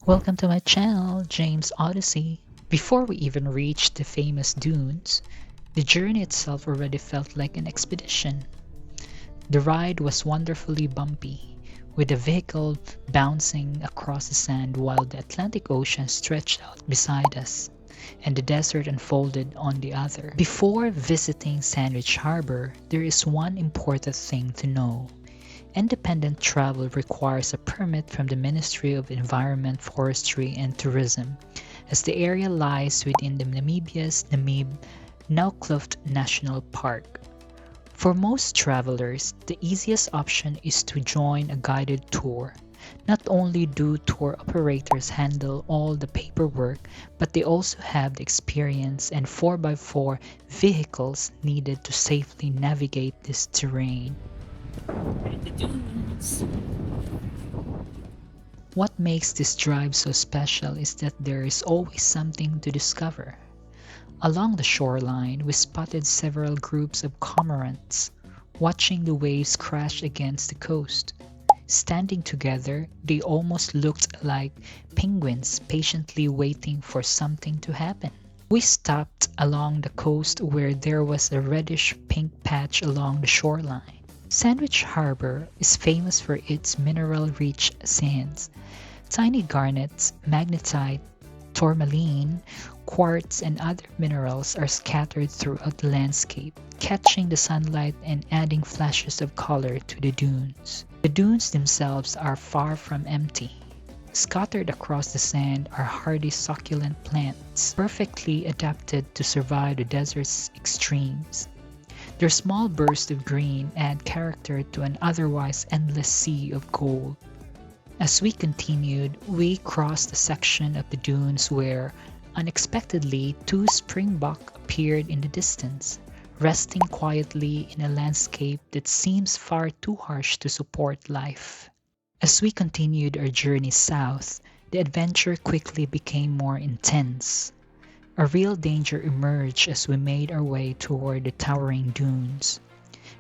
Welcome to my channel, James Odyssey. Before we even reached the famous dunes, the journey itself already felt like an expedition. The ride was wonderfully bumpy, with the vehicle bouncing across the sand while the Atlantic Ocean stretched out beside us, and the desert unfolded on the other. Before visiting Sandwich Harbour, there is one important thing to know. Independent travel requires a permit from the Ministry of Environment, Forestry and Tourism, as the area lies within the Namibia's Namib National Park. For most travelers, the easiest option is to join a guided tour. Not only do tour operators handle all the paperwork, but they also have the experience and 4x4 vehicles needed to safely navigate this terrain. The dunes. What makes this drive so special is that there is always something to discover. Along the shoreline, we spotted several groups of cormorants, watching the waves crash against the coast. Standing together, they almost looked like penguins patiently waiting for something to happen. We stopped along the coast where there was a reddish-pink patch along the shoreline. Sandwich Harbour is famous for its mineral-rich sands. Tiny garnets, magnetite, tourmaline, quartz, and other minerals are scattered throughout the landscape, catching the sunlight and adding flashes of color to the dunes. The dunes themselves are far from empty. Scattered across the sand are hardy succulent plants, perfectly adapted to survive the desert's extremes. Their small bursts of green add character to an otherwise endless sea of gold. As we continued, we crossed a section of the dunes where, unexpectedly, two springbok appeared in the distance, resting quietly in a landscape that seems far too harsh to support life. As we continued our journey south, the adventure quickly became more intense. A real danger emerged as we made our way toward the towering dunes.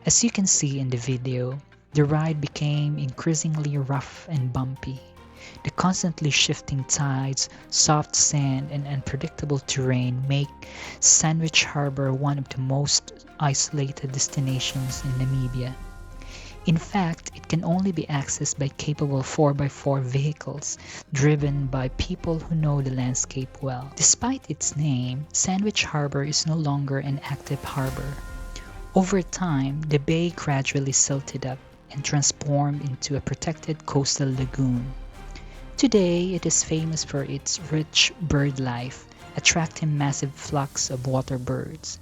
As you can see in the video, the ride became increasingly rough and bumpy. The constantly shifting tides, soft sand, and unpredictable terrain make Sandwich Harbour one of the most isolated destinations in Namibia. In fact, it can only be accessed by capable 4x4 vehicles driven by people who know the landscape well. Despite its name, Sandwich Harbour is no longer an active harbour. Over time, the bay gradually silted up and transformed into a protected coastal lagoon. Today, it is famous for its rich bird life, attracting massive flocks of water birds.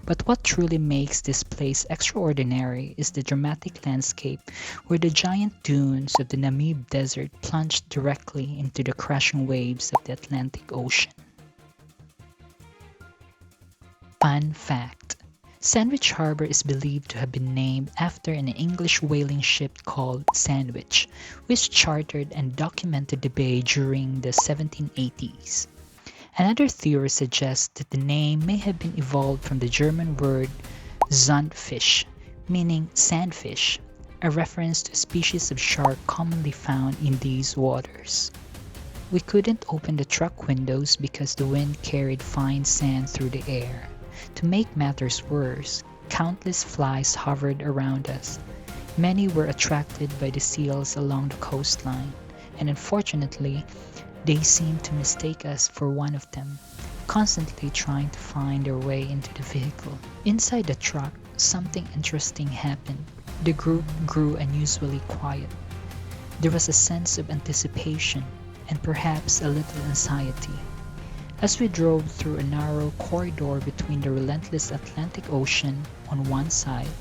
But what truly makes this place extraordinary is the dramatic landscape where the giant dunes of the Namib Desert plunge directly into the crashing waves of the Atlantic Ocean. Fun fact: Sandwich Harbour is believed to have been named after an English whaling ship called Sandwich, which chartered and documented the bay during the 1780s. Another theory suggests that the name may have been evolved from the German word Sandfisch, meaning sandfish, a reference to a species of shark commonly found in these waters. We couldn't open the truck windows because the wind carried fine sand through the air. To make matters worse, countless flies hovered around us. Many were attracted by the seals along the coastline, and unfortunately, they seemed to mistake us for one of them, constantly trying to find their way into the vehicle. Inside the truck, something interesting happened. The group grew unusually quiet. There was a sense of anticipation and perhaps a little anxiety. As we drove through a narrow corridor between the relentless Atlantic Ocean on one side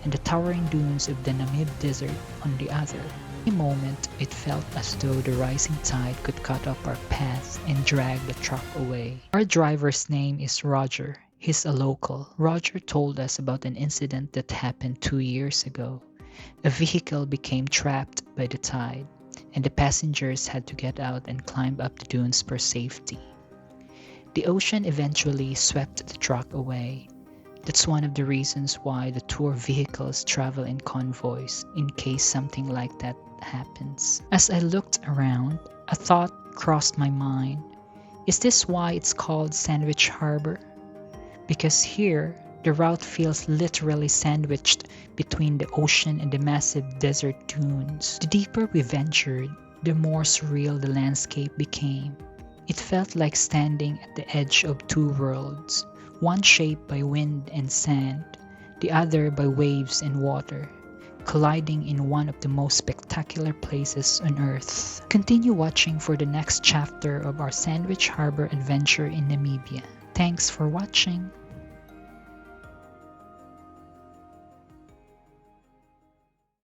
and the towering dunes of the Namib Desert on the other, in a moment it felt as though the rising tide could cut off our path and drag the truck away. Our driver's name is Roger. He's a local. Roger told us about an incident that happened 2 years ago. A vehicle became trapped by the tide, and the passengers had to get out and climb up the dunes for safety. The ocean eventually swept the truck away. That's one of the reasons why the tour vehicles travel in convoys, in case something like that happens. As I looked around, a thought crossed my mind. Is this why it's called Sandwich Harbour? Because here, the route feels literally sandwiched between the ocean and the massive desert dunes. The deeper we ventured, the more surreal the landscape became. It felt like standing at the edge of two worlds, one shaped by wind and sand, the other by waves and water, colliding in one of the most spectacular places on Earth. Continue watching for the next chapter of our Sandwich Harbour adventure in Namibia. Thanks for watching.